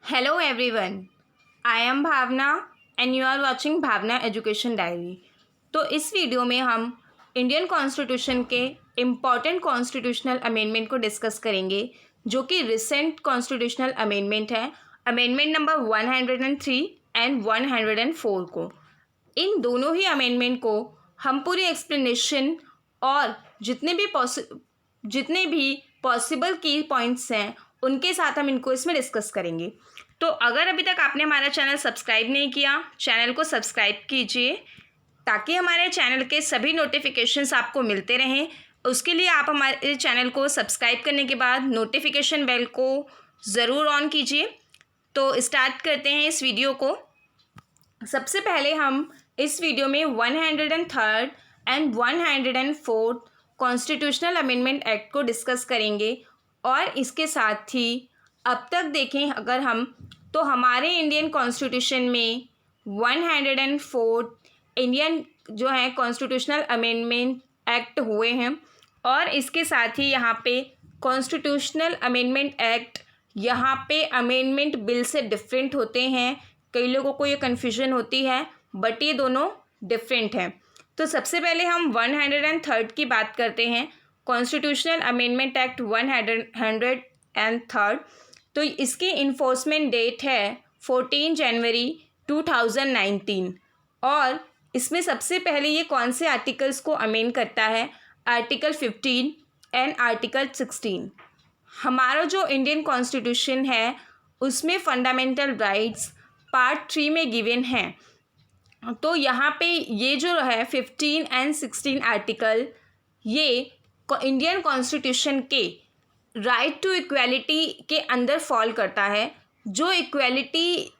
Hello everyone, I am Bhavana and you are watching Bhavana education diary. तो इस वीडियो में हम इंडियन कॉन्स्टिट्यूशन के इम्पॉर्टेंट कॉन्स्टिट्यूशनल अमेंडमेंट को डिस्कस करेंगे, जो कि रिसेंट कॉन्स्टिट्यूशनल अमेंडमेंट है, अमेंडमेंट नंबर 103 एंड 104 को। इन दोनों ही अमेंडमेंट को हम पूरी एक्सप्लेनेशन और जितने भी पॉसिबल की पॉइंट्स हैं उनके साथ हम इनको इसमें डिस्कस करेंगे। तो अगर अभी तक आपने हमारा चैनल सब्सक्राइब नहीं किया, चैनल को सब्सक्राइब कीजिए ताकि हमारे चैनल के सभी नोटिफिकेशंस आपको मिलते रहें। उसके लिए आप हमारे चैनल को सब्सक्राइब करने के बाद नोटिफिकेशन बेल को ज़रूर ऑन कीजिए। तो स्टार्ट करते हैं इस वीडियो को। सबसे पहले हम इस वीडियो में 103 एंड 104 कॉन्स्टिट्यूशनल अमेंडमेंट एक्ट को डिस्कस करेंगे। और इसके साथ ही अब तक देखें अगर हम, तो हमारे इंडियन कॉन्स्टिट्यूशन में 104 इंडियन जो है कॉन्स्टिट्यूशनल अमेंडमेंट एक्ट हुए हैं। और इसके साथ ही यहाँ पे कॉन्स्टिट्यूशनल अमेंडमेंट एक्ट, यहाँ पे अमेंडमेंट बिल से डिफरेंट होते हैं। कई लोगों को ये कन्फ्यूजन होती है, बट ये दोनों डिफरेंट हैं। तो सबसे पहले हम 103 की बात करते हैं, कॉन्स्टिट्यूशनल अमेंडमेंट एक्ट 103। तो इसकी इन्फोर्समेंट डेट है 14 जनवरी 2019। और इसमें सबसे पहले ये कौन से आर्टिकल्स को अमेंड करता है, आर्टिकल 15 एंड आर्टिकल 16। हमारा जो इंडियन कॉन्स्टिट्यूशन है उसमें फंडामेंटल राइट्स पार्ट 3 में गिवन हैं। तो यहाँ पे ये जो है 15 एंड 16 आर्टिकल, ये इंडियन कॉन्स्टिट्यूशन के राइट टू इक्वालिटी के अंदर फॉल करता है। जो इक्वालिटी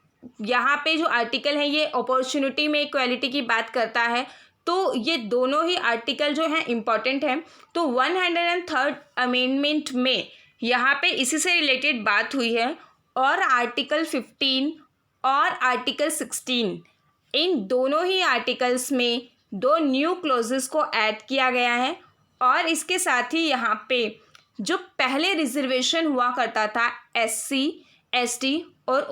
यहाँ पे जो आर्टिकल है ये अपॉर्चुनिटी में इक्वालिटी की बात करता है। तो ये दोनों ही आर्टिकल जो हैं इम्पॉर्टेंट हैं। तो 103 अमेंडमेंट में यहाँ पे इसी से रिलेटेड बात हुई है। और आर्टिकल 15 और आर्टिकल 16, इन दोनों ही आर्टिकल्स में 2 न्यू क्लॉजेस को ऐड किया गया है। और इसके साथ ही यहाँ पे जो पहले रिजर्वेशन हुआ करता था SC, ST और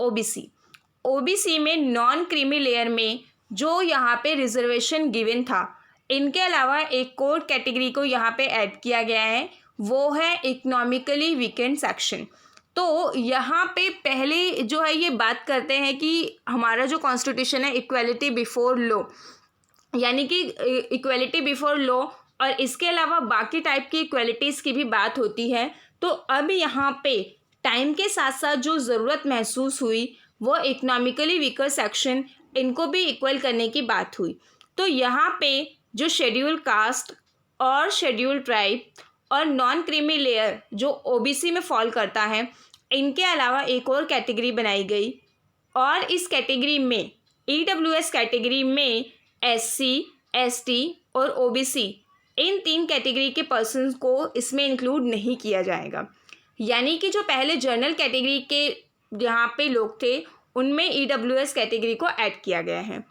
OBC में नॉन क्रीमी लेयर में जो यहाँ पे रिजर्वेशन गिवन था, इनके अलावा एक और कैटेगरी को यहाँ पे ऐड किया गया है, वो है इकोनॉमिकली वीकेंड सेक्शन। तो यहाँ पे पहले जो है ये बात करते हैं कि हमारा जो कॉन्स्टिट्यूशन है इक्वालिटी बिफोर लॉ, यानी कि इक्वालिटी बिफोर लॉ, और इसके अलावा बाकी टाइप की इक्वालिटीज़ की भी बात होती है। तो अब यहाँ पे टाइम के साथ साथ जो ज़रूरत महसूस हुई वो इकोनॉमिकली वीकर सेक्शन, इनको भी इक्वल करने की बात हुई। तो यहाँ पे जो शेड्यूल कास्ट और शेड्यूल ट्राइब और नॉन क्रीमी लेयर जो OBC में फॉल करता है, इनके अलावा एक और कैटेगरी बनाई गई। और इस कैटेगरी में EWS कैटेगरी में SC, ST और OBC, इन 3 कैटेगरी के पर्सन्स को इसमें इंक्लूड नहीं किया जाएगा। यानी कि जो पहले जनरल कैटेगरी के यहाँ पे लोग थे उनमें EWS कैटेगरी को ऐड किया गया है।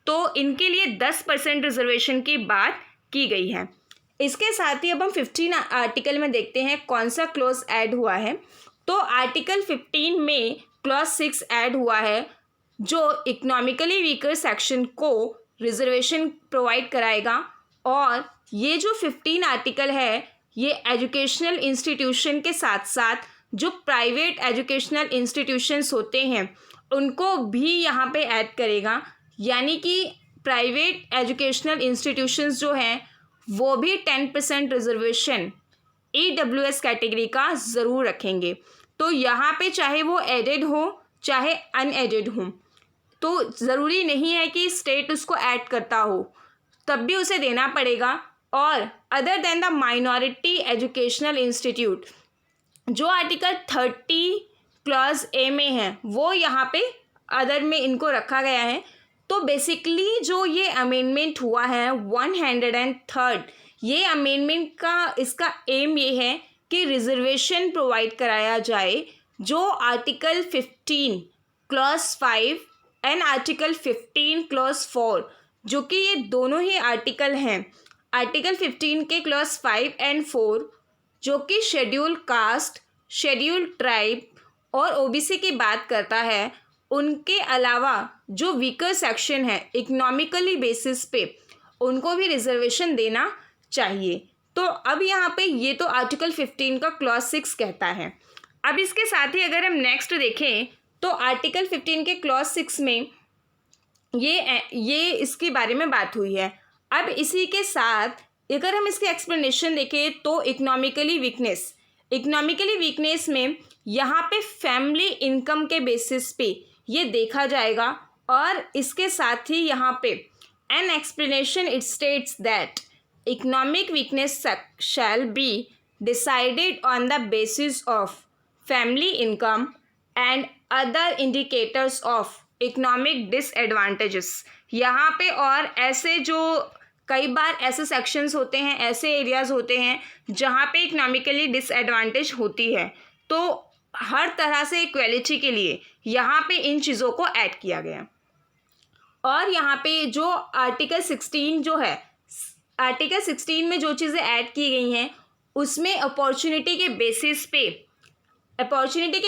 तो इनके लिए 10% रिजर्वेशन की बात की गई है। इसके साथ ही अब हम 15 आर्टिकल में देखते हैं कौन सा क्लॉज ऐड हुआ है। तो आर्टिकल 15 में क्लॉज 6 ऐड हुआ है, जो इकोनॉमिकली वीकर सेक्शन को रिजर्वेशन प्रोवाइड कराएगा। और ये जो 15 आर्टिकल है ये एजुकेशनल इंस्टीट्यूशन के साथ साथ जो प्राइवेट एजुकेशनल इंस्टीट्यूशंस होते हैं उनको भी यहाँ पे ऐड करेगा। यानी कि प्राइवेट एजुकेशनल इंस्टीट्यूशंस जो हैं वो भी 10% रिजर्वेशन EWS कैटेगरी का ज़रूर रखेंगे। तो यहाँ पे चाहे वो एडेड हो चाहे अनएडेड हो, तो ज़रूरी नहीं है कि स्टेट उसको ऐड करता हो, तब भी उसे देना पड़ेगा। और other than the minority educational institute, जो आर्टिकल 30 क्लॉज A में है वो यहाँ पे अदर में इनको रखा गया है। तो बेसिकली जो ये अमेंडमेंट हुआ है 103, ये अमेंडमेंट का इसका एम ये है कि रिजर्वेशन प्रोवाइड कराया जाए, जो article 15 clause 5 and article 15 clause 4, जो कि ये दोनों ही आर्टिकल हैं, आर्टिकल 15 के क्लॉज 5 एंड 4, जो कि शेड्यूल कास्ट, शेड्यूल ट्राइब और ओबीसी की बात करता है, उनके अलावा जो वीकर सेक्शन है इकोनॉमिकली बेसिस पे उनको भी रिजर्वेशन देना चाहिए। तो अब यहाँ पे ये तो आर्टिकल 15 का क्लॉज 6 कहता है। अब इसके साथ ही अगर हम नेक्स्ट देखें तो आर्टिकल 15 के क्लॉज 6 में ये इसके बारे में बात हुई है। अब इसी के साथ अगर हम इसकी एक्सप्लेनेशन देखें तो इकोनॉमिकली वीकनेस में यहाँ पे फैमिली इनकम के बेसिस पे ये देखा जाएगा। और इसके साथ ही यहाँ पे an explanation it states that economic weakness shall be decided on the basis of family income and other indicators of economic disadvantages. यहाँ पे और ऐसे जो कई बार ऐसे सेक्शंस होते हैं, ऐसे एरियाज़ होते हैं जहाँ पे इकोनॉमिकली डिसएडवांटेज होती है, तो हर तरह से इक्वलिटी के लिए यहाँ पे इन चीज़ों को ऐड किया गया। और यहाँ पे जो आर्टिकल 16 जो है, आर्टिकल 16 में जो चीज़ें ऐड की गई हैं उसमें अपॉर्चुनिटी के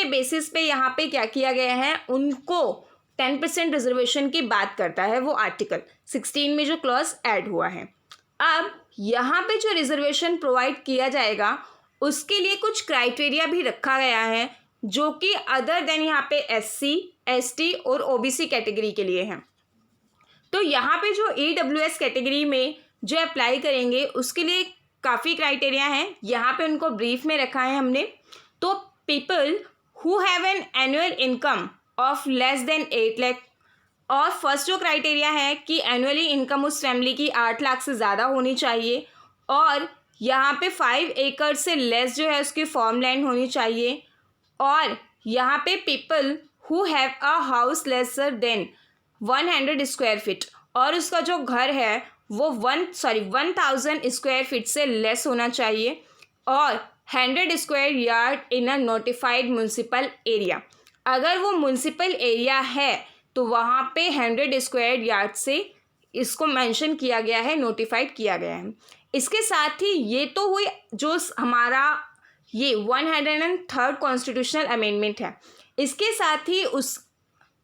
बेसिस पे यहाँ पे क्या किया गया है, उनको 10% रिजर्वेशन की बात करता है वो आर्टिकल 16 में जो क्लॉज ऐड हुआ है। अब यहाँ पे जो रिजर्वेशन प्रोवाइड किया जाएगा उसके लिए कुछ क्राइटेरिया भी रखा गया है जो कि अदर देन यहाँ पे SC, ST और OBC कैटेगरी के लिए हैं। तो यहाँ पे जो EWS कैटेगरी में जो अप्लाई करेंगे उसके लिए काफ़ी क्राइटेरिया हैं, यहाँ पे उनको ब्रीफ में रखा है हमने। तो people who have an annual income of less than 8 lakh, और फर्स्ट जो क्राइटेरिया है कि एनुअली इनकम उस फैमिली की 8 लाख से ज़्यादा होनी चाहिए, और यहाँ पे 5 एकड़ से लेस जो है उसकी फार्म लैंड होनी चाहिए, और यहाँ पे people who have a house lesser than 100 square feet, और उसका जो घर है वो 1000 स्क्वायर फीट से लेस होना चाहिए, और 100 square yard in a notified municipal area. अगर वो म्यूनसिपल एरिया है तो वहाँ पे 100 स्क्वायर यार्ड से इसको मेंशन किया गया है, नोटिफाइड किया गया है। इसके साथ ही ये तो हुई जो हमारा ये 103rd कॉन्स्टिट्यूशनल अमेंडमेंट है। इसके साथ ही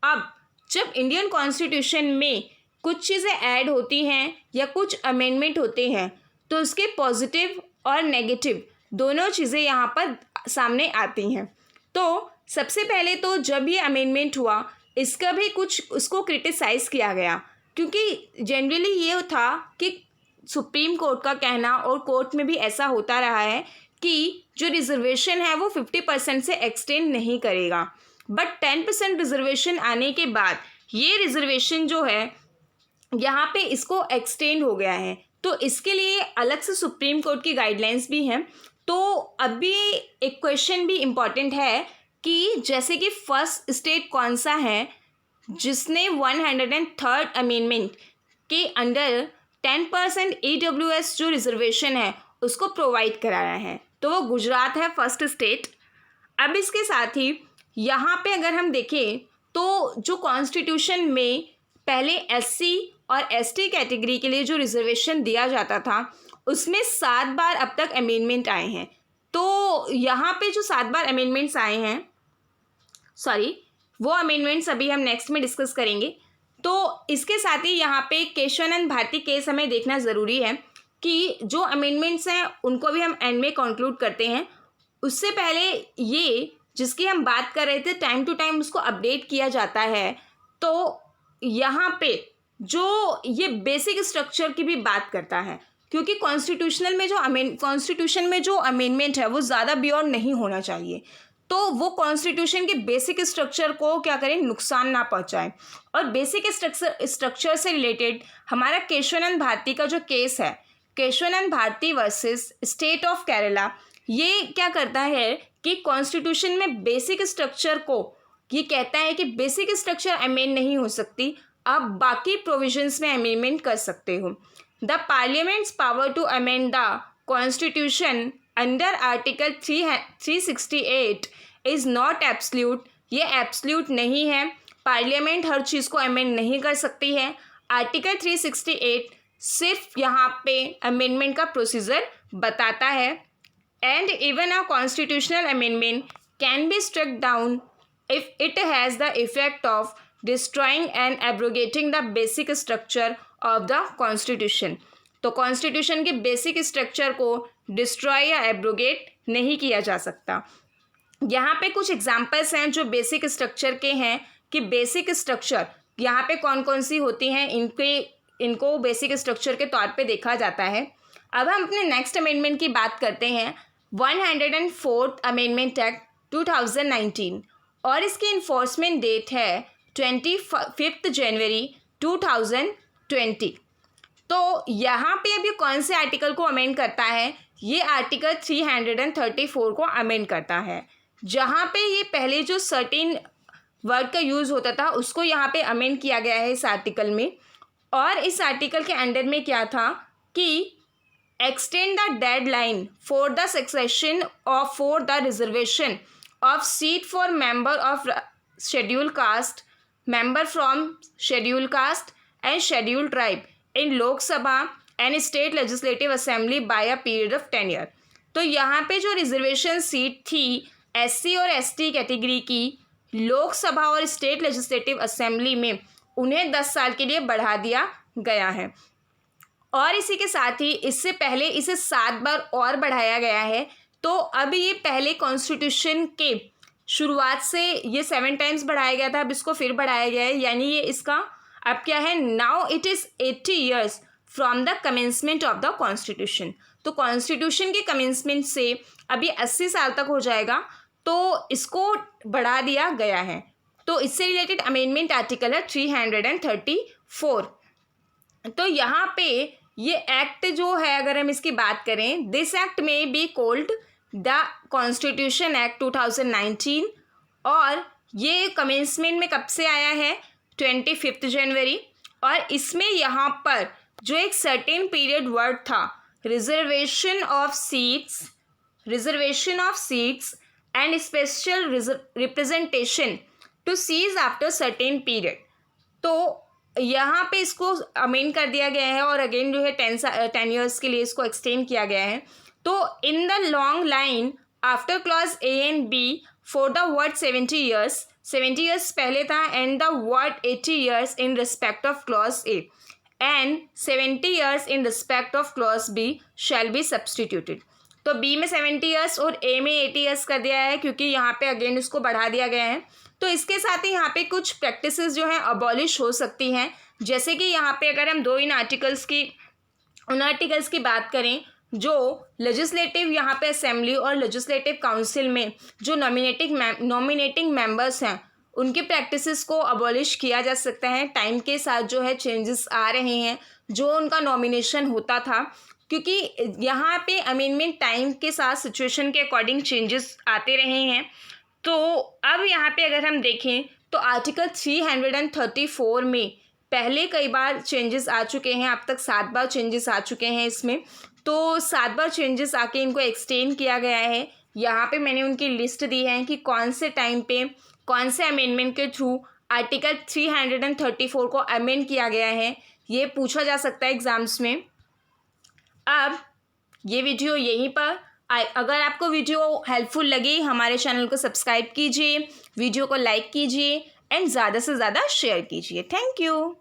अब जब इंडियन कॉन्स्टिट्यूशन में कुछ चीज़ें ऐड होती हैं या कुछ अमेंडमेंट होते हैं तो उसके पॉजिटिव और नेगेटिव दोनों चीज़ें यहाँ पर सामने आती हैं। तो सबसे पहले तो जब ये अमेंडमेंट हुआ इसका भी कुछ उसको क्रिटिसाइज़ किया गया, क्योंकि जनरली ये था कि सुप्रीम कोर्ट का कहना और कोर्ट में भी ऐसा होता रहा है कि जो रिजर्वेशन है वो 50% से एक्सटेंड नहीं करेगा, बट 10% रिजर्वेशन आने के बाद ये रिजर्वेशन जो है यहाँ पे इसको एक्सटेंड हो गया है। तो इसके लिए अलग से सुप्रीम कोर्ट की गाइडलाइंस भी हैं। तो अभी एक क्वेश्चन भी इम्पॉर्टेंट है कि जैसे कि फर्स्ट स्टेट कौन सा है जिसने 103rd अमेंडमेंट के अंडर 10% EWS जो रिजर्वेशन है उसको प्रोवाइड कराया है, तो वो गुजरात है फर्स्ट स्टेट। अब इसके साथ ही यहाँ पे अगर हम देखें तो जो कॉन्स्टिट्यूशन में पहले SC और ST कैटेगरी के लिए जो रिजर्वेशन दिया जाता था उसमें 7 बार अब तक अमेंडमेंट आए हैं। तो यहाँ पे जो 7 बार अमेंडमेंट्स आए हैं, वो अमेंडमेंट्स अभी हम नेक्स्ट में डिस्कस करेंगे। तो इसके साथ ही यहाँ पे केशवानंद भारती केस हमें देखना ज़रूरी है कि जो अमेंडमेंट्स हैं उनको भी हम एंड में कंक्लूड करते हैं। उससे पहले ये जिसकी हम बात कर रहे थे टाइम टू टाइम उसको अपडेट किया जाता है। तो यहाँ पे जो ये बेसिक स्ट्रक्चर की भी बात करता है, क्योंकि कॉन्स्टिट्यूशन में जो अमेंडमेंट है वो ज़्यादा बियॉन्ड नहीं होना चाहिए, तो वो कॉन्स्टिट्यूशन के बेसिक स्ट्रक्चर को क्या करें, नुकसान ना पहुंचाए। और बेसिक स्ट्रक्चर से रिलेटेड हमारा केशवानंद भारती का जो केस है, Kesavananda Bharati versus state of Kerala, ये क्या करता है कि कॉन्स्टिट्यूशन में बेसिक स्ट्रक्चर को ये कहता है कि बेसिक स्ट्रक्चर अमेंड नहीं हो सकती, आप बाकी प्रोविजंस में अमेंडमेंट कर सकते हो। The parliament's power to amend the constitution under article 368 is not absolute, ये एब्सल्यूट नहीं है, पार्लियामेंट हर चीज़ को अमेंड नहीं कर सकती है। आर्टिकल 368 सिर्फ यहाँ पे अमेंडमेंट का प्रोसीजर बताता है। And even a constitutional amendment can be struck down if it has the effect of destroying and abrogating the basic structure of the constitution। तो कॉन्स्टिट्यूशन के बेसिक स्ट्रक्चर को डिस्ट्रॉय या एब्रोगेट नहीं किया जा सकता। यहाँ पे कुछ एग्जाम्पल्स हैं जो बेसिक स्ट्रक्चर के हैं कि बेसिक स्ट्रक्चर यहाँ पे कौन कौन सी होती हैं, इनको बेसिक स्ट्रक्चर के तौर पे देखा जाता है। अब हम अपने नेक्स्ट अमेंडमेंट की बात करते हैं, 104th अमेंडमेंट एक्ट 2019 और इसकी इन्फोर्समेंट डेट है 25 जनवरी 2020। तो यहाँ पे अभी कौन से आर्टिकल को अमेंड करता है, ये आर्टिकल 334 को अमेंड करता है, जहाँ पे ये पहले जो सर्टेन वर्ड का यूज़ होता था उसको यहाँ पे अमेंड किया गया है इस आर्टिकल में। और इस आर्टिकल के अंडर में क्या था कि extend the deadline for the succession of for the reservation of seat for member of schedule caste, member from schedule caste and schedule tribe in Lok Sabha and state legislative assembly bye a period of 10 year. तो यहाँ पे जो reservation seat थी SC और ST category की लोकसभा और state legislative assembly में, उन्हें 10 साल के लिए बढ़ा दिया गया है। और इसी के साथ ही इससे पहले इसे 7 बार और बढ़ाया गया है। तो अब ये पहले कॉन्स्टिट्यूशन के शुरुआत से ये 7 टाइम्स बढ़ाया गया था, अब इसको फिर बढ़ाया गया है, यानी ये इसका अब क्या है, now it is 80 years from the commencement of the constitution. तो कॉन्स्टिट्यूशन के कमेंसमेंट से अभी 80 साल तक हो जाएगा, तो इसको बढ़ा दिया गया है। तो इससे रिलेटेड अमेंडमेंट आर्टिकल है 334। तो यहाँ पे ये एक्ट जो है, अगर हम इसकी बात करें, दिस एक्ट में be called the constitution act 2019 और ये कमेंसमेंट में कब से आया है, 25 जनवरी। और इसमें यहाँ पर जो एक सर्टेन पीरियड वर्ड था, reservation of seats and special representation to cease after certain period, तो यहाँ पे इसको अमेंड कर दिया गया है और अगेन जो है 10 ईयर्स के लिए इसको एक्सटेंड किया गया है। तो in the long line after clause A and B for the word 70 years पहले था, and the word 80 years in respect of clause A and 70 years in respect of clause B shall be substituted. तो B में 70 years और ए में 80 years कर दिया है, क्योंकि यहाँ पे अगेन इसको बढ़ा दिया गया है। तो इसके साथ ही यहाँ पे कुछ प्रैक्टिसेस जो हैं अबॉलिश हो सकती हैं, जैसे कि यहाँ पे अगर हम उन आर्टिकल्स की बात करें जो लेजिस्लेटिव यहाँ पे असेंबली और लेजिस्लेटिव काउंसिल में जो नॉमिनेटिंग मेंबर्स हैं, उनकी प्रैक्टिसेस को अबॉलिश किया जा सकता है। टाइम के साथ जो है चेंजेस आ रहे हैं, जो उनका नॉमिनेशन होता था, क्योंकि यहाँ पे अमेंडमेंट टाइम के साथ सिचुएशन के अकॉर्डिंग चेंजेस आते रहे हैं। तो अब यहाँ पे अगर हम देखें तो आर्टिकल 334 में पहले कई बार चेंजेस आ चुके हैं, अब तक 7 बार चेंजेस आ चुके हैं इसमें। तो 7 बार चेंजेस आके इनको एक्सटेंड किया गया है। यहाँ पे मैंने उनकी लिस्ट दी है कि कौन से टाइम पे कौन से अमेंडमेंट के थ्रू आर्टिकल 334 को अमेंड किया गया है, ये पूछा जा सकता है एग्ज़ाम्स में। अब ये वीडियो यहीं पर, अगर आपको वीडियो हेल्पफुल लगी, हमारे चैनल को सब्सक्राइब कीजिए, वीडियो को लाइक कीजिए एंड ज़्यादा से ज़्यादा शेयर कीजिए। Thank you.